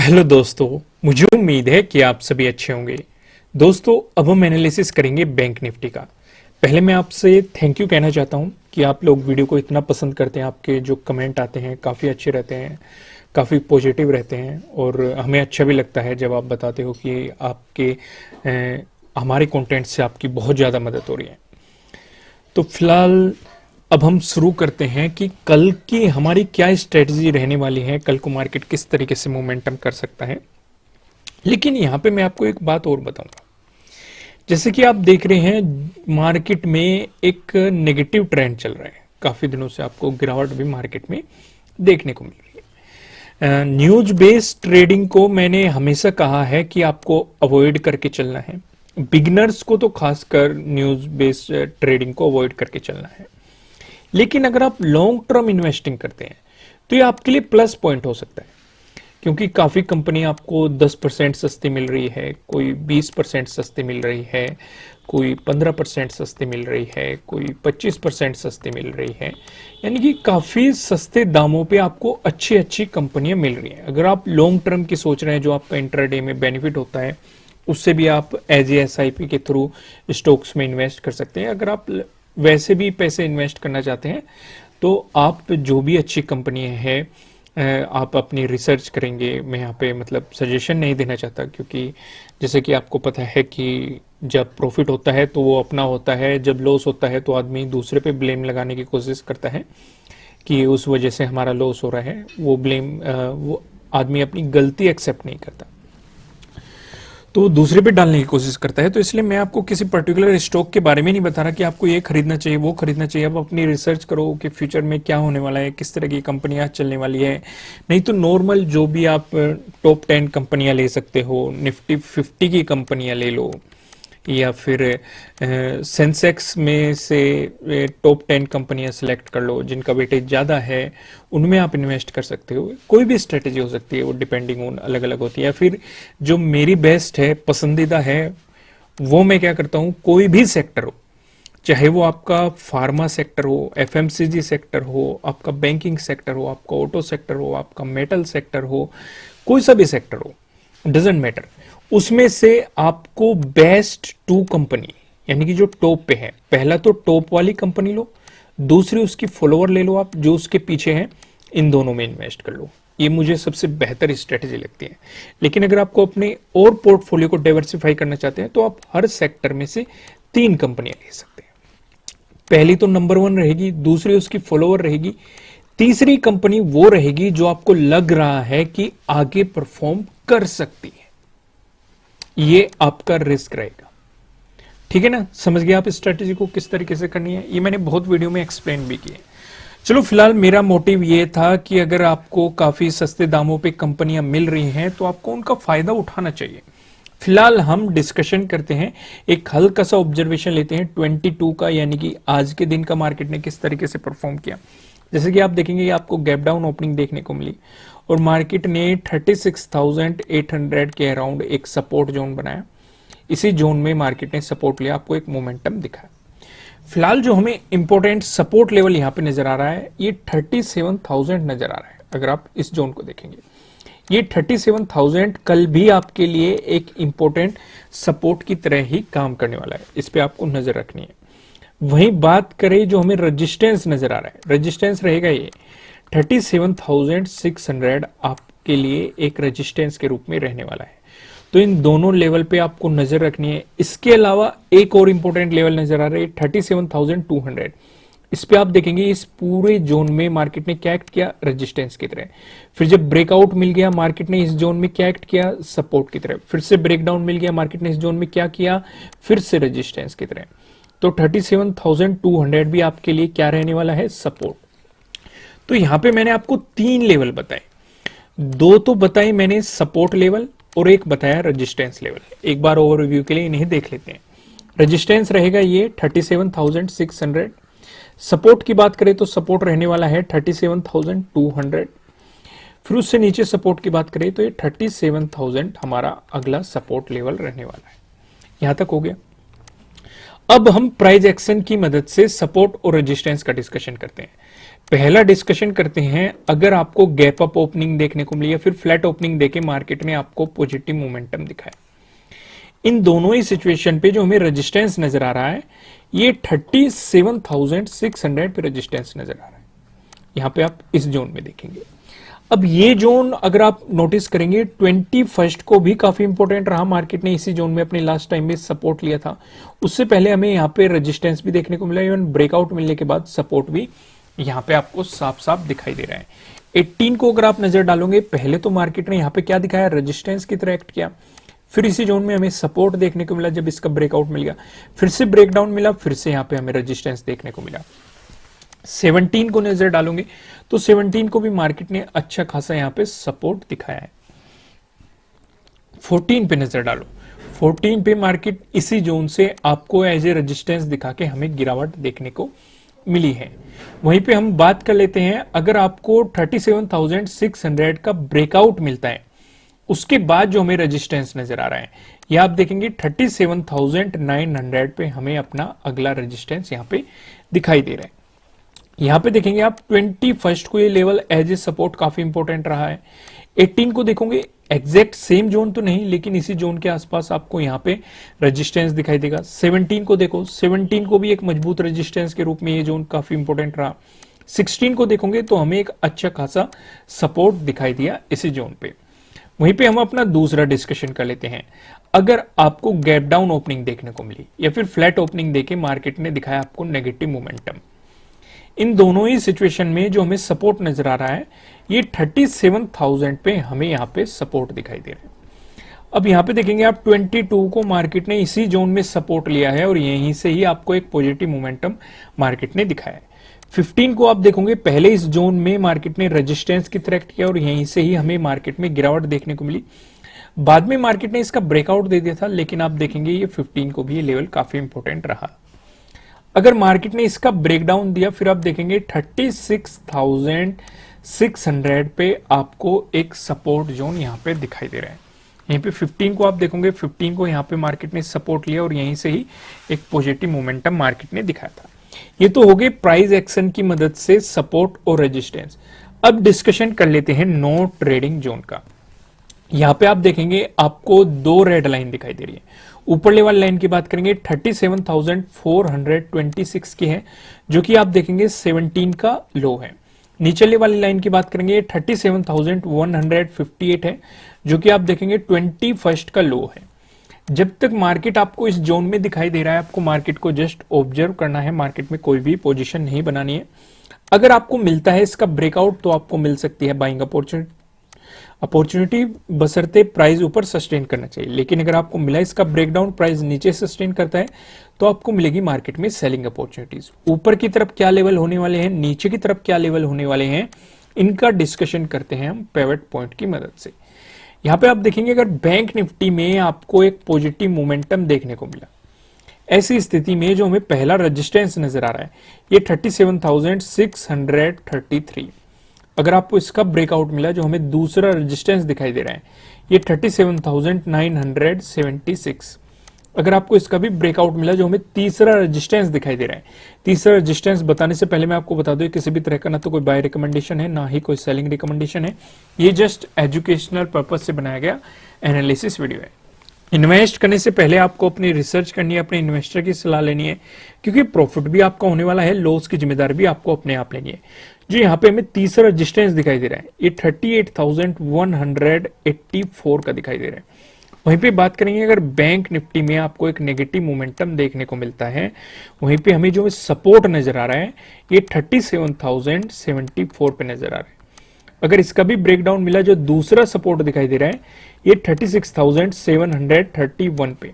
Hello दोस्तों, मुझे उम्मीद है कि आप सभी अच्छे होंगे। दोस्तों, अब हम एनालिसिस करेंगे बैंक निफ्टी का। पहले मैं आपसे थैंक यू कहना चाहता हूं कि आप लोग वीडियो को इतना पसंद करते हैं। आपके जो कमेंट आते हैं काफ़ी अच्छे रहते हैं, काफ़ी पॉजिटिव रहते हैं और हमें अच्छा भी लगता है जब आप बताते हो कि आपके हमारे कंटेंट से आपकी बहुत ज़्यादा मदद हो रही है। तो फिलहाल अब हम शुरू करते हैं कि कल की हमारी क्या स्ट्रेटजी रहने वाली है, कल को मार्केट किस तरीके से मोमेंटम कर सकता है। लेकिन यहाँ पे मैं आपको एक बात और बताऊंगा। जैसे कि आप देख रहे हैं मार्केट में एक नेगेटिव ट्रेंड चल रहा है, काफी दिनों से आपको गिरावट भी मार्केट में देखने को मिल रही है। न्यूज बेस्ड ट्रेडिंग को मैंने हमेशा कहा है कि आपको अवॉइड करके चलना है। बिगिनर्स को तो खासकर न्यूज बेस्ड ट्रेडिंग को अवॉइड करके चलना है। लेकिन अगर आप लॉन्ग टर्म इन्वेस्टिंग करते हैं तो ये आपके लिए प्लस पॉइंट हो सकता है, क्योंकि काफी कंपनी आपको 10% सस्ती मिल रही है, कोई 20% सस्ती मिल रही है, कोई 15% सस्ती मिल रही है, कोई 25% सस्ती मिल रही है। यानी कि काफी सस्ते दामों पे आपको अच्छी अच्छी कंपनियां मिल रही हैं। अगर आप लॉन्ग टर्म की सोच रहे हैं, जो आपका इंट्राडे में बेनिफिट होता है, उससे भी आप एज ए SIP के थ्रू स्टॉक्स में इन्वेस्ट कर सकते हैं। अगर आप वैसे भी पैसे इन्वेस्ट करना चाहते हैं तो आप जो भी अच्छी कंपनी है आप अपनी रिसर्च करेंगे। मैं यहाँ पे मतलब सजेशन नहीं देना चाहता, क्योंकि जैसे कि आपको पता है कि जब प्रॉफिट होता है तो वो अपना होता है, जब लॉस होता है तो आदमी दूसरे पे ब्लेम लगाने की कोशिश करता है कि उस वजह से हमारा लॉस हो रहा है। वो आदमी अपनी गलती एक्सेप्ट नहीं करता, तो दूसरे पे डालने की कोशिश करता है। तो इसलिए मैं आपको किसी पर्टिकुलर स्टॉक के बारे में नहीं बता रहा कि आपको ये खरीदना चाहिए, वो खरीदना चाहिए। आप अपनी रिसर्च करो कि फ्यूचर में क्या होने वाला है, किस तरह की कंपनियां चलने वाली है। नहीं तो नॉर्मल जो भी आप टॉप 10 कंपनियां ले सकते हो, निफ्टी 50 की कंपनियां ले लो, या फिर सेंसेक्स में से टॉप 10 कंपनियां सेलेक्ट कर लो जिनका वेटेज ज़्यादा है, उनमें आप इन्वेस्ट कर सकते हो। कोई भी स्ट्रेटेजी हो सकती है, वो डिपेंडिंग ऑन अलग अलग होती है। या फिर जो मेरी बेस्ट है, पसंदीदा है, वो मैं क्या करता हूँ, कोई भी सेक्टर हो, चाहे वो आपका फार्मा सेक्टर हो, FMCG सेक्टर हो, आपका बैंकिंग सेक्टर हो, आपका ऑटो सेक्टर हो, आपका मेटल सेक्टर हो, कोई सा भी सेक्टर हो, डजेंट मैटर, उसमें से आपको बेस्ट 2 कंपनी, यानी कि जो टॉप पे है, पहला तो टॉप वाली कंपनी लो, दूसरी उसकी फॉलोअर ले लो आप जो उसके पीछे है, इन दोनों में इन्वेस्ट कर लो। ये मुझे सबसे बेहतर स्ट्रेटेजी लगती है। लेकिन अगर आपको अपने और पोर्टफोलियो को डाइवर्सिफाई करना चाहते हैं तो आप हर सेक्टर में से 3 कंपनियां ले सकते हैं। पहली तो नंबर 1 रहेगी, दूसरी उसकी फॉलोअर रहेगी, तीसरी कंपनी वो रहेगी जो आपको लग रहा है कि आगे परफॉर्म कर सकती है। ये आपका रिस्क रहेगा। ठीक है ना, समझ गया आप स्ट्रेटेजी को किस तरीके से करनी है। ये मैंने बहुत वीडियो में एक्सप्लेन भी किया है। चलो, फिलहाल मेरा मोटिव ये था कि अगर आपको काफी सस्ते दामों पे कंपनियां मिल रही हैं तो आपको उनका फायदा उठाना चाहिए। फिलहाल हम डिस्कशन करते हैं, एक हल्का सा ऑब्जर्वेशन लेते हैं 22 का, यानी कि आज के दिन का मार्केट ने किस तरीके से परफॉर्म किया। जैसे कि आप देखेंगे आपको गैप डाउन ओपनिंग देखने को मिली और मार्केट ने 36,800 के अराउंड एक सपोर्ट जोन बनाया। इसी जोन में मार्केट ने सपोर्ट लिया, आपको एक मोमेंटम दिखा। फिलहाल जो हमें इंपॉर्टेंट सपोर्ट लेवल यहां पे नजर आ रहा है, ये 37,000 नजर आ रहा है। अगर आप इस जोन को देखेंगे, ये 37,000 कल भी आपके लिए एक इंपॉर्टेंट सपोर्ट की तरह ही काम करने वाला है। इस पे आपको नजर रखनी है। वहीं बात करें जो हमें रेजिस्टेंस नजर आ रहा है, रेजिस्टेंस रहेगा ये 37,600 आपके लिए एक रेजिस्टेंस के रूप में रहने वाला है। तो इन दोनों लेवल पे आपको नजर रखनी है। इसके अलावा एक और इंपॉर्टेंट लेवल नजर आ रहा है 37,200। इस पे आप देखेंगे इस पूरे जोन में मार्केट ने क्या एक्ट किया, रेजिस्टेंस की तरह। फिर जब ब्रेकआउट मिल गया मार्केट ने इस जोन में क्या एक्ट किया, सपोर्ट की तरह। फिर से ब्रेकडाउन मिल गया मार्केट ने इस जोन में क्या किया, फिर से रेजिस्टेंस की तरह। तो 37,200 भी आपके लिए क्या रहने वाला है, सपोर्ट। तो यहां पे मैंने आपको 3 लेवल बताए, 2 तो बताए मैंने सपोर्ट लेवल और एक बताया रेजिस्टेंस लेवल। एक बार ओवरव्यू के लिए इन्हें देख लेते हैं। रेजिस्टेंस रहेगा ये 37,600। सपोर्ट की बात करें तो सपोर्ट रहने वाला है 37,200। फिर उससे नीचे सपोर्ट की बात करें तो ये 37,000 हमारा अगला सपोर्ट लेवल रहने वाला है। यहां तक हो गया। अब हम प्राइस एक्शन की मदद से सपोर्ट और रेजिस्टेंस का डिस्कशन करते हैं। पहला डिस्कशन करते हैं, अगर आपको गैप अप ओपनिंग देखने को मिली या फिर फ्लैट ओपनिंग देके मार्केट ने आपको पॉजिटिव मोमेंटम दिखाया, इन दोनों ही सिचुएशन पे जो हमें रेजिस्टेंस नजर आ रहा है ये 37,600 पे रेजिस्टेंस नजर आ रहा है। यहां पे आप इस जोन में देखेंगे। अब ये जोन अगर आप नोटिस करेंगे 21 को भी काफी इंपॉर्टेंट रहा, मार्केट ने इसी जोन में अपने लास्ट टाइम में सपोर्ट लिया था। उससे पहले हमें यहाँ पे रेजिस्टेंस भी देखने को मिला, इवन ब्रेकआउट मिलने के बाद सपोर्ट भी यहाँ पे आपको साफ साफ दिखाई दे रहा है। 18 को अगर आप नजर डालोगे, पहले तो मार्केट ने यहाँ पे क्या दिखाया, रेजिस्टेंस की तरह एक्ट किया, फिर इसी जोन में हमें सपोर्ट देखने को मिला, जब इसका ब्रेकआउट मिल गया फिर से ब्रेकडाउन मिला, फिर से यहाँ पे हमें रेजिस्टेंस देखने को मिला। 17 को नजर डालोगे तो 17 को भी मार्केट ने अच्छा खासा यहाँ पे सपोर्ट दिखाया है। 14 पे नजर डालो, 14 पे मार्केट इसी जोन से आपको एज ए रेजिस्टेंस दिखा के हमें गिरावट देखने को मिली है। वहीं पे हम बात कर लेते हैं, अगर आपको 37,600 का ब्रेकआउट मिलता है उसके बाद जो हमें रेजिस्टेंस नजर आ रहा है, ये आप देखेंगे 37,900 पे हमें अपना अगला रेजिस्टेंस यहाँ पे दिखाई दे रहा है। यहां पे देखेंगे आप 21 को ये लेवल एज ए सपोर्ट काफी इंपॉर्टेंट रहा है। 18 को देखोगे, एग्जैक्ट सेम जोन तो नहीं लेकिन इसी जोन के आसपास आपको यहाँ पे रेजिस्टेंस दिखाई देगा। 17 को देखो, 17 को भी एक मजबूत रेजिस्टेंस के रूप में ये जोन काफी इंपॉर्टेंट रहा। 16 को देखोगे तो हमें एक अच्छा खासा सपोर्ट दिखाई दिया इसी जोन पे। वहीं पे हम अपना दूसरा डिस्कशन कर लेते हैं, अगर आपको गैप डाउन ओपनिंग देखने को मिली या फिर फ्लैट ओपनिंग देके मार्केट ने दिखाया आपको नेगेटिव मोमेंटम, इन दोनों ही सिचुएशन में जो हमें सपोर्ट नजर आ रहा है ये 37,000 पे हमें यहाँ पे सपोर्ट दिखाई दे रहा है। अब यहाँ पे देखेंगे आप 22 को मार्केट ने इसी जोन में सपोर्ट लिया है और यहीं से ही आपको एक पॉजिटिव मोमेंटम मार्केट ने दिखाया है। 15 को आप देखोगे, पहले इस जोन में मार्केट ने रेजिस्टेंस की तरह किया और यहीं से ही हमें मार्केट में गिरावट देखने को मिली। बाद में मार्केट ने इसका ब्रेकआउट दे दिया था, लेकिन आप देखेंगे ये 15 को भी ये लेवल काफी इंपॉर्टेंट रहा। अगर मार्केट ने इसका ब्रेकडाउन दिया, फिर आप देखेंगे 36,600 पे आपको एक सपोर्ट जोन यहाँ पे दिखाई दे रहा है। यहीं पे 15 को आप देखोगे, 15 को यहाँ पे मार्केट ने सपोर्ट लिया और यहीं से ही एक पॉजिटिव मोमेंटम मार्केट ने दिखाया था। ये तो हो गए प्राइस एक्शन की मदद से सपोर्ट और रेजिस्टेंस। अब डिस्कशन कर लेते हैं नो ट्रेडिंग जोन का। यहाँ पे आप देखेंगे आपको दो रेड लाइन दिखाई दे रही है। ऊपरले वाली लाइन की बात करेंगे 37,426 की है, जो कि आप देखेंगे 17 का लो है। नीचले वाली लाइन की बात करेंगे 37,158 है, जो कि आप देखेंगे 21 का लो है। जब तक मार्केट आपको इस जोन में दिखाई दे रहा है, आपको मार्केट को जस्ट ऑब्जर्व करना है, मार्केट में कोई भी पोजीशन नहीं बनानी है। अगर आपको मिलता है इसका ब्रेकआउट तो आपको मिल सकती है बाइंग अपॉर्चुनिटी, बशर्ते प्राइस ऊपर सस्टेन करना चाहिए। लेकिन अगर आपको मिला इसका ब्रेकडाउन, प्राइस नीचे सस्टेन करता है, तो आपको मिलेगी मार्केट में सेलिंग अपॉर्चुनिटीज। ऊपर की तरफ क्या लेवल होने वाले हैं, नीचे की तरफ क्या लेवल होने वाले हैं, इनका डिस्कशन करते हैं हम पिवट पॉइंट की मदद से। यहां पे आप देखेंगे अगर बैंक निफ्टी में आपको एक पॉजिटिव मोमेंटम देखने को मिला, ऐसी स्थिति में जो हमें पहला रेजिस्टेंस नजर आ रहा है ये 37,633। अगर आपको इसका ब्रेकआउट मिला, जो हमें दूसरा रेजिस्टेंस दिखाई दे रहा है ये 37,976। अगर आपको इसका भी ब्रेकआउट मिला, जो हमें तीसरा रेजिस्टेंस दिखाई दे रहा है, तीसरा रेजिस्टेंस बताने से पहले मैं आपको बता दूं किसी भी तरह का ना तो कोई बाय रिकमेंडेशन है, ना ही कोई सेलिंग रिकमेंडेशन है। ये जस्ट एजुकेशनल पर्पज से बनाया गया एनालिसिस वीडियो है। इन्वेस्ट करने से पहले आपको अपनी रिसर्च करनी है, अपने इन्वेस्टर की सलाह लेनी है, क्योंकि प्रॉफिट भी आपका होने वाला है, लॉस की जिम्मेदारी भी आपको अपने आप लेनी है। जो यहाँ पे हमें तीसरा रेजिस्टेंस दिखाई दे रहा है ये 38,184 का दिखाई दे रहा है। वहीं पे बात करेंगे अगर बैंक निफ्टी में आपको एक नेगेटिव मोमेंटम देखने को मिलता है, वहीं पे हमें जो सपोर्ट नजर आ रहा है ये 37,074 पे नजर आ रहा है। अगर इसका भी ब्रेकडाउन मिला, जो दूसरा सपोर्ट दिखाई दे रहा है ये 36,731 पे।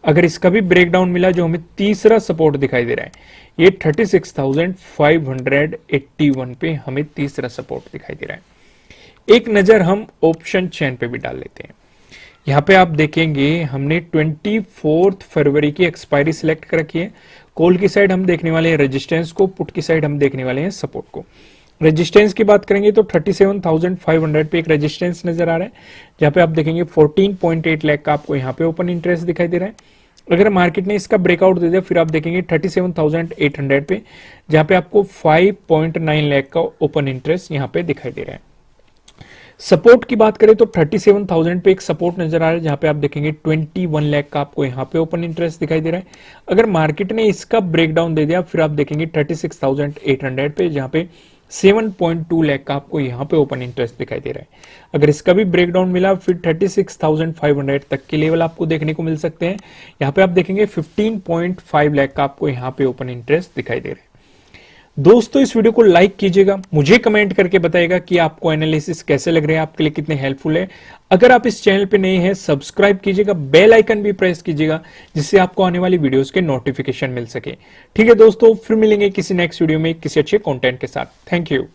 अगर इसका भी ब्रेकडाउन मिला, जो हमें तीसरा सपोर्ट दिखाई दे रहा है ये 36,581 पे हमें तीसरा सपोर्ट दिखाई दे रहा है। एक नजर हम ऑप्शन चेन पे भी डाल लेते हैं। यहाँ पे आप देखेंगे हमने 24 फरवरी की एक्सपायरी सिलेक्ट कर रखी है। कॉल की साइड हम देखने वाले हैं रेजिस्टेंस को, पुट की साइड हम देखने वाले हैं सपोर्ट को। रेजिस्टेंस की बात करेंगे तो 37,500 पे एक रेजिस्टेंस नजर आ रहा है, जहां पे आप देखेंगे 14.8 लाख का आपको यहाँ पे ओपन इंटरेस्ट दिखाई दे रहा है। अगर मार्केट ने इसका ब्रेकआउट दे दिया फिर आप देखेंगे 37,800 पे, जहां पे आपको 5.9 लाख का ओपन इंटरेस्ट यहां पे दिखाई दे रहा है। सपोर्ट की बात करें तो 37,000 पे एक सपोर्ट नजर आ रहा है, जहां पे आप देखेंगे 21 लाख का आपको यहां पे ओपन इंटरेस्ट दिखाई दे रहा है। अगर मार्केट ने इसका ब्रेकडाउन दे दिया फिर आप देखेंगे 36,800 पे, जहां पे 7.2 लाख का आपको यहां पे ओपन इंटरेस्ट दिखाई दे रहा है। अगर इसका भी ब्रेकडाउन मिला फिर 36,500 तक के लेवल आपको देखने को मिल सकते हैं। यहां पे आप देखेंगे 15.5 लाख का आपको यहां पे ओपन इंटरेस्ट दिखाई दे रहा है। दोस्तों इस वीडियो को लाइक कीजिएगा, मुझे कमेंट करके बताइएगा कि आपको एनालिसिस कैसे लग रहे हैं, आपके लिए कितने हेल्पफुल है। अगर आप इस चैनल पे नए हैं सब्सक्राइब कीजिएगा, बेल आइकन भी प्रेस कीजिएगा, जिससे आपको आने वाली वीडियोस के नोटिफिकेशन मिल सके। ठीक है दोस्तों, फिर मिलेंगे किसी नेक्स्ट वीडियो में किसी अच्छे कंटेंट के साथ। Thank you.